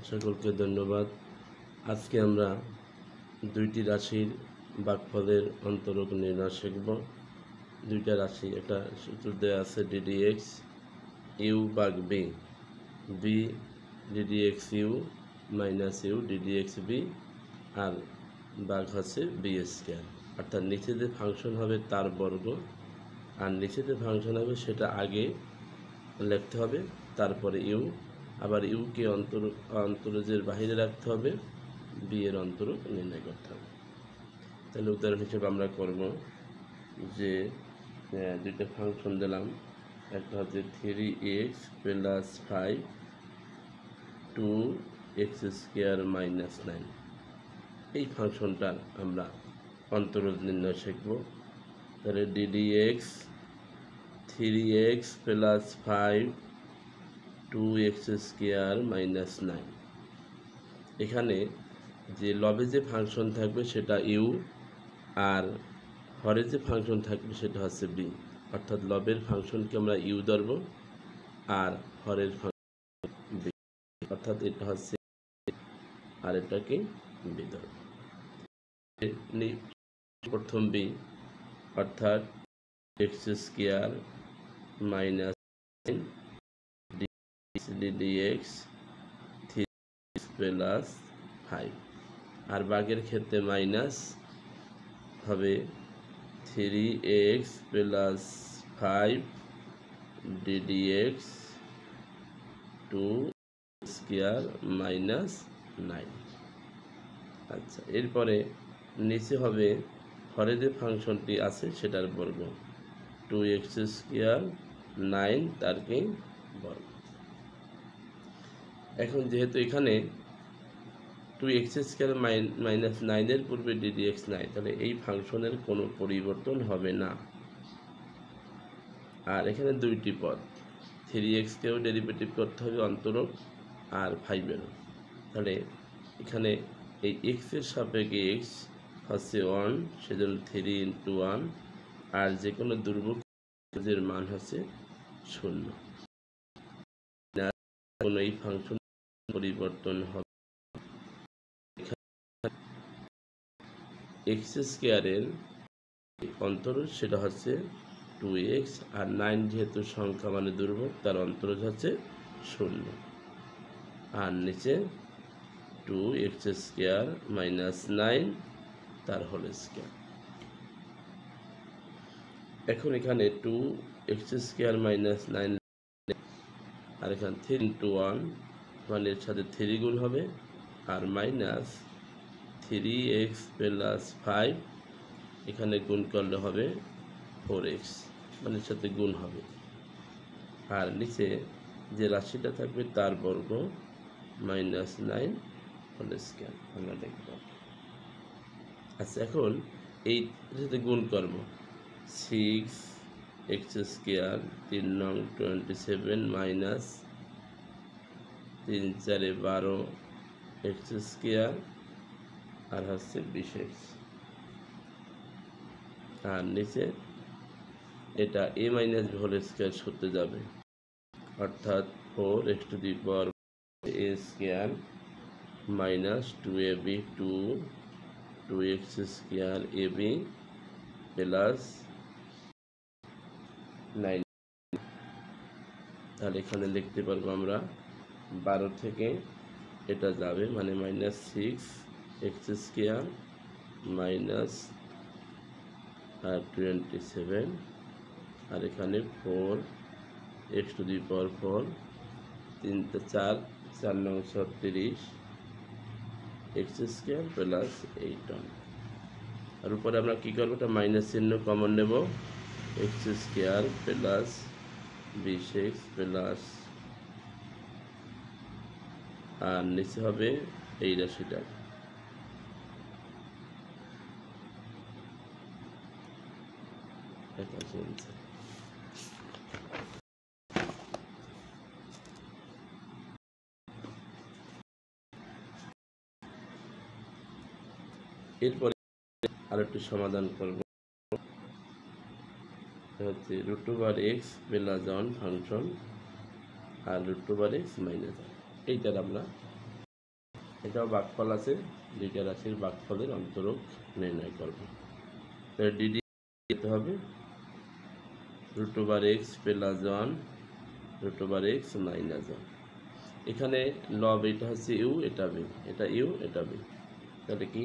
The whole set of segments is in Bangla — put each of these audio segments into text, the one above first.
সকলকে ধন্যবাদ। আজকে আমরা দুইটি রাশির ভাগফলের অন্তরক নির্ণয় শিখব। দুইটা রাশি, একটা সূত্র দেওয়া আছে ডিডিএক্স ইউ ভাগ B, B d d x U minus U d d x B, আর ভাগ হচ্ছে বি স্কয়ার। অর্থাৎ নিচে যে ফাংশন হবে তার বর্গ, আর নিচে যে ফাংশন হবে সেটা আগে লিখতে হবে, তারপরে ইউ, আবার ইউকে অন্তরজের বাহিরে রাখতে হবে, বি এর অন্তরক নির্ণয় করতে হবে। তাহলে উদাহরণ হিসেবে আমরা করব যে দুইটা ফাংশন দিলাম, একটা হচ্ছে 3x plus 5 2x square minus 9। এই ফাংশনটার আমরা অন্তরজ নির্ণয় শিখব। তাহলে ddx 3x plus 5 2x square minus 9। এখানে যে লবে যে ফাংশন থাকবে সেটা ইউ, আর হরে যে ফাংশন থাকবে সেটা হচ্ছে বি। অর্থাৎ লবের ফাংশনকে আমরা ইউ ধরব আর হরের ফাংশন বি, অর্থাৎ এটা হচ্ছে আর এটাকে বি ধরব। প্রথম বি অর্থাৎ x square minus ddx 3x plus 5, আর ভাগের ক্ষেত্রে মাইনাস হবে 3x plus 5 ddx 2 square minus 9। আচ্ছা, এরপরে নিচে হবে হরে যে ফাংশনটি আছে সেটার বর্গ, 2x স্কয়ার 9 তারকে বর্গ। এখন যেহেতু এখানে 2x স্কয়ার মাইনাস 9 এর পূর্বে ডিডিএক্স নাই, তাহলে এই ফাংশনের কোনো পরিবর্তন হবে না। আর এখানে দুইটি পদ, 3x কেও ডেরিভেটিভ করতে হবে অন্তরক আর 5 এরও। তাহলে এখানে এই x এর সাপেক্ষে x হচ্ছে 1, সেজন্য 3 × 1, আর যে কোনো ধ্রুবকের মান হচ্ছে 0। কোনো এই ফাংশন পরিবর্তন হবে। x স্কয়ারের অন্তরজ সেটা হচ্ছে 2x, আর 9 যেহেতু সংখ্যা মানে ধ্রুবক, তার অন্তরজ হচ্ছে 0, আর নিচে 2x স্কয়ার মাইনাস 9 তার হোল স্কয়ার। এখন এখানে 2x স্কয়ার মাইনাস 9, আর এখানে 3 × 1 মানে এর সাথে 3 গুণ হবে, আর মাইনাস 3x প্লাস 5 এখানে গুণ করলে হবে 4x, মানে এর সাথে গুণ হবে, আর নিচে যে রাশিটা থাকবে তার বর্গ মাইনাস 9 হোল স্কয়ার আমরা দেখব। আচ্ছা, এখন এই সাথে গুণ করব 6x স্কয়ার 3 নং 27 মাইনাস 3 × 4 = 12 x স্কয়ার, আর হচ্ছে 20x, আর নিচে এটা a minus b whole square সূত্রে যাবে, অর্থাৎ 4x to the power a square minus 2ab 2x square ab plus 9। তাহলে এখানে লিখতে পারবো আমরা 12 থেকে এটা যাবে, মানে মাইনাস 6x স্কয়ার মাইনাস 27, আর এখানে 4x টু দি পাওয়ার 4 3 × 4 4 নং 36 x স্কয়ার প্লাস 8। আর উপরে আমরা কী করবো, এটা মাইনাস চিহ্ন কমন নেব, x square plus 20x plus, আর নিচে হবে এই রাশিটা। এরপরে আরেকটি সমাধান করব, হচ্ছে √x প্লাস 1 ফাংশন আর √x মাইনাস 1, এইটার আমরা এটাও ভাগফল আছে, দুইটা রাশির ভাগফলের অন্তরক নির্ণয় করব। তাহলে ডিডি দিতে হবে √x প্লাস 1 √x মাইনাস 1। এখানে লব এটা হচ্ছে ইউ, এটা বি, এটা ইউ, এটা বি, তাহলে কি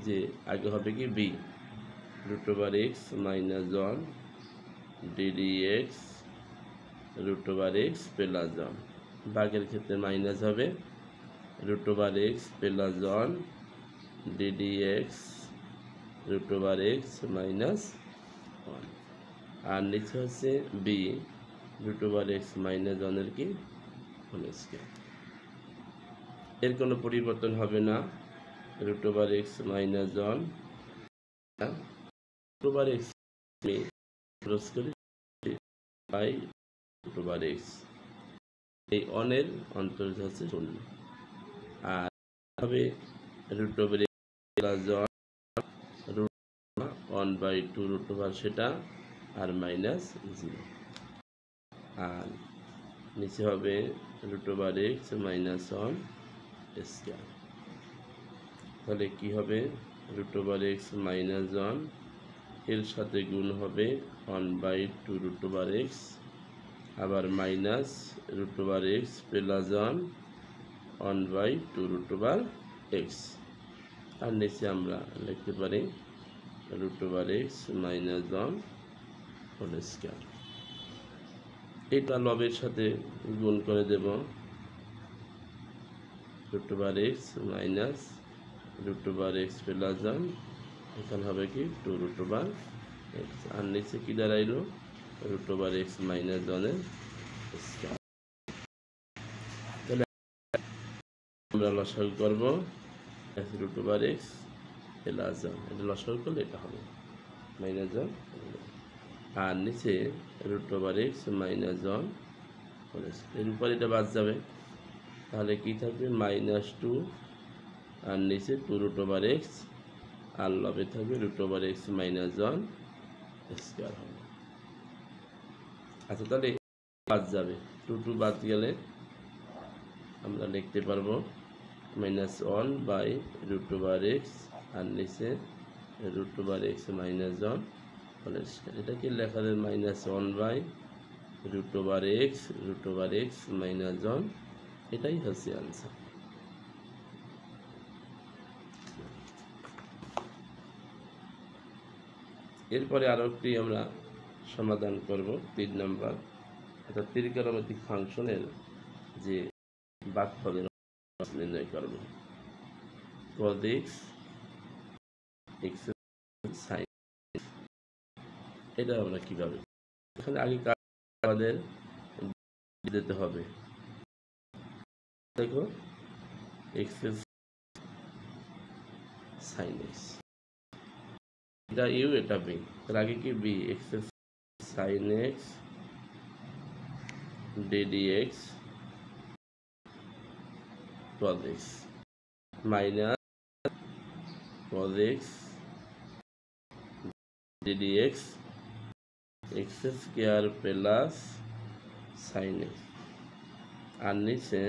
যে আগে হবে কি v √x minus 1 ddx √x plus 1। ভাগের ক্ষেত্রে মাইনাস হবে √x plus 1 ddx √x minus 1। আর নিচে হচ্ছে বি √x মাইনাস 1 এর কি হোল স্কয়ার। এর কোনো পরিবর্তন হবে না। √x মাইনাস 1 √x ক্রস করি বাই √x, এই অনের অন্তর্গত হচ্ছে 0। আর হবে √x প্লাস 1/2 সেটা আর মাইনাস 0। আর নিচে হবে √x মাইনাস 1 স্কয়ার। তাহলে কি হবে √x মাইনাস 1 এর সাথে গুণ হবে 1/2 আবার মাইনাস √x প্লাস 1 1/2 আর নিচে আমরা লিখতে পারি √x মাইনাস 1 হোল স্কয়ার। এটা লবের সাথে গুণ করে দেব √x মাইনাস √x প্লাস 1, এখানে হবে কি 2√x। আর নিচে কি দাঁড়াইলো √x মাইনাস 1 এর স্কয়ার। তাহলে আমরা লসাগু করব √x প্লাস 1, এটা লসাগু করলে এটা হবে মাইনাস 1। আর নিচে √x মাইনাস 1 এর উপর এটা বাদ যাবে, তাহলে কি থাকবে -2 আর নিচে 2√x আর লবে থাকবে √x মাইনাস 1 স্কয়ার হবে। আচ্ছা, তাহলে বাদ যাবে 2 বাদ গেলে আমরা লিখতে পারবো -1/√x আর নিচে √x মাইনাস 1 হোল স্কয়ার। এটা কি লেখা যায় -1/√x মাইনাস 1, এটাই হচ্ছে আনসার। এরপরে আরো একটি আমরা সমাধান করব 3 নম্বর, অর্থাৎ ত্রিকোণমিতিক ফাংশনের যে ভাগফলের নির্ণয় করব। cos x sin, এটা আমরা কিভাবে, এখানে আগে আমাদের দিতে হবে, দেখো x sin x, এটা ইউ এটা বি, তার আগে কি v x sin x ddx cos x minus cos x ddx x square plus sin x আর নিচে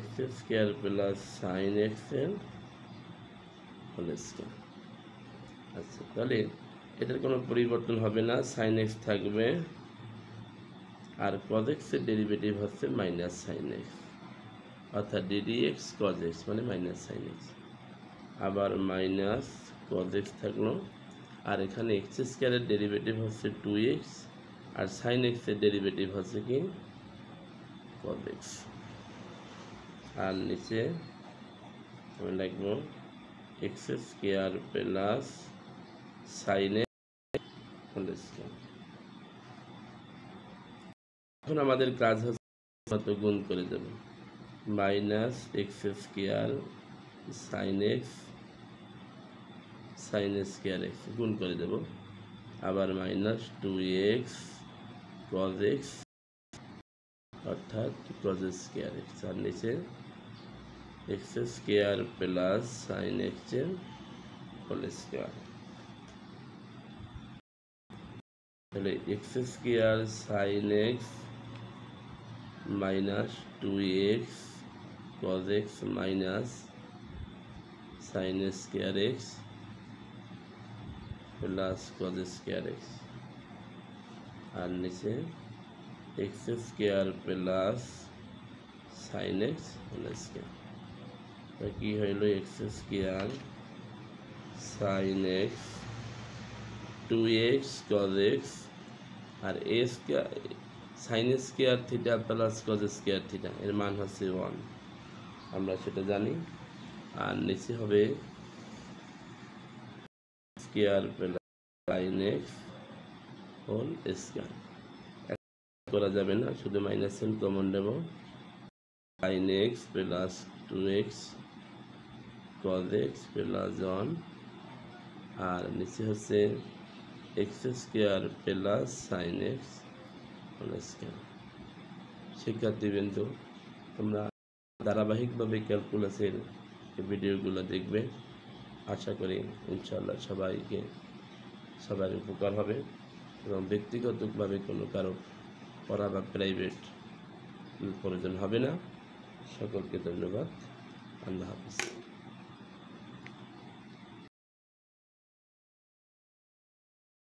x square plus sin x এর হোল স্কয়ার। আচ্ছা, তাহলে এটার কোনো পরিবর্তন হবে না, sin x থাকবে আর cos x এর ডেরিভেটিভ হচ্ছে মাইনাস sin x, অর্থাৎ ddx cos x মানে মাইনাস sin x, আবার মাইনাস cos x থাকলো। আর এখানে x স্কয়ারের ডেরিভেটিভ হচ্ছে 2x আর sin x এর ডেরিভেটিভ হচ্ছে কি cos x। আর নিচে আমি লিখবো x square plus sin x whole square. এখন আমাদের কাজ হচ্ছে গুণ করে দেব, minus x square sin x sin square x গুণ করে দেব, আবার মাইনাস 2x cos x অর্থাৎ cos স্কয়ার x আর নিচে x square plus sin x এর হোল স্কয়ার। তাহলে x square sin x minus 2x cos x minus sine square x plus cos square x, আর নিচে x square plus sine x whole square. কি হইল x square sine x 2x cos x আর a square sine square theta plus cos square theta এর মান হচ্ছে 1, আমরা সেটা জানি। আর নিচে হবে square plus sine x whole square, করা যাবে না, শুধু মাইনাস চিহ্ন কমন নেব। Sine x plus 2x cos x plus 1, আর নিচে হচ্ছে x square plus sine x whole square. শিক্ষার্থীবৃন্দ, তোমরা ধারাবাহিকভাবে ক্যালকুলাসের ভিডিওগুলো দেখবে, আশা করি ইনশাআল্লাহ সবার উপকার হবে এবং ব্যক্তিগতভাবে কোনো কারো পড়া বা প্রাইভেট প্রয়োজন হবে না। সকলকে ধন্যবাদ। আল্লাহ হাফিজ।